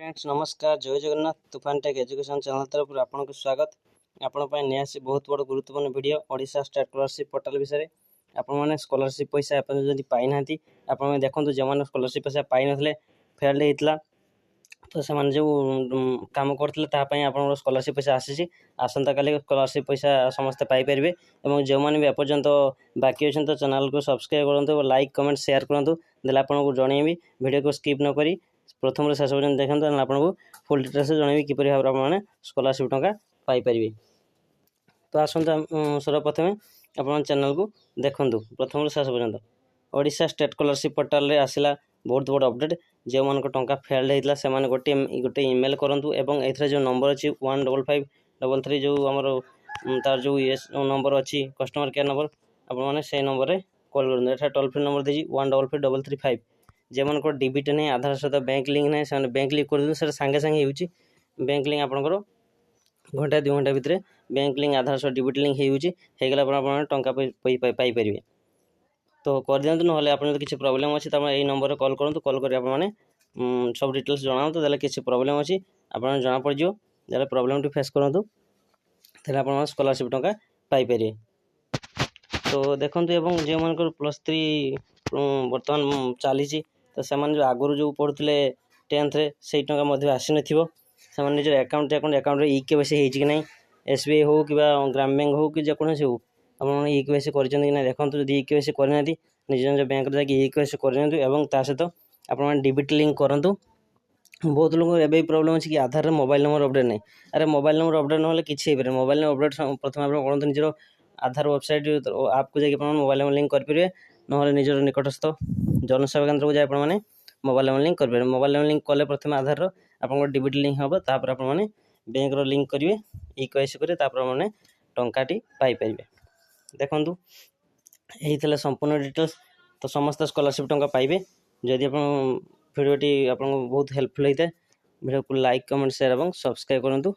Friends नमस्कार जय जगन्नाथ तुफान टेक एजुकेशन चैनल तरफ आपको स्वागत। आपण नहीं बहुत बड़ गुरुत्वपूर्ण video Odisha state scholarship portal विषय आपने स्कॉलरशिप पैसा पाई ना आप देखो जो मैंने स्कॉलरशिप पैसा पाई ना फेल्ड होता तो से जो कम करते आप स्कॉलरशिप पैसा आसी आसंता काली स्कॉलरशिप पैसा समस्ते पाइपर और जो मैंने भी एपर्यंत बाकी अच्छे तो चैनल को सब्सक्राइब करूँ लाइक कमेंट शेयर करूँ देला आपको जनइबी वीडियो को स्किप न करी प्रथम शेष पर्यटन देखते आपको फुल डिटेल्स जनइबी किपर भाव में स्कॉलरशिप टंका पाइपर। तो आसंता सर्वप्रथमें आप चैनल को देखूँ प्रथम शेष पर्यटन ओडिशा स्टेट स्कॉलरशिप पोर्टल रे आसला बहुत बड़ अपडेट जो मान टंका फेल्ड होता से गोटे ईमेल करूँ एवं ए जो नंबर अच्छी 1553 जो आमर तार जो ये नंबर अच्छी कस्टमर केयर नंबर आपने से नंबर में कॉल करें टोल फ्री नंबर दीजिए 155335 जो मान डीबीटी नहीं आधार सहित बैंक लिंक नहीं से बैंक लिंक कर सागे सागे हो बैंक लिंक आपंकर घंटा 2 घंटा भितर बैंक लिंक आधार सहित डीबीटी लिंक होगला टंका पाइपर। तो कर दिखाँ ना आप किसी प्रोब्लेम अच्छी तो यही नंबर कॉल करूँ कॉल कर सब डिटेल्स जनाऊँ तो किसी प्रोब्लेम अच्छी आप जना पड़ जो प्रोब्लेम टी फेस करूँ तो आप स्कॉलरशिप टंका पाइपर। तो देखो जो मान +3 बर्तमान चली तो से जो आगुरी जो पढ़ुले 10th से टंका आसी न निज अकाउंट अकाउंट इ केवाईसी कि ना एसबीआई हो कि ग्राम बैंक हो कि जेकोसी हो आप इ केवाईसी कर देखो जो इ केवाईसी करना निज निज बैंक जाकि इ केवाईसी कर सहित आप डीबीटी लिंक करूँ। बहुत लोग एवं प्रोब्लेम अच्छी कि आधार मोबाइल नंबर अपडेट नहीं अरे मोबाइल नंबर अपडेट ना किसी पारे मोबाइल नंबर अपडेट प्रथम आप करूँ निजर आधार वेबसाइट आप को जाकि मोबाइल नंबर लिंक करेंगे ना निजर निकटस्थ जनसेवा केन्द्र को जाए आपने मोबाइल नंबर लिंक करेंगे मोबाइल नंबर लिंक कले प्रथम आधार आप डीबीटी लिंक हम तापर आपने बैंक लिंक करेंगे इ केवाईसी करेंगे मैंने टंकाटी पाइपर। देखूँ यही संपूर्ण डिटेल्स तो समस्त स्कॉलरशिप टंका पाइबे जदि आप भिडियोटी आपको बहुत हेल्पफुल होता है वीडियो को लाइक कमेंट शेयर और सब्सक्राइब करूँ।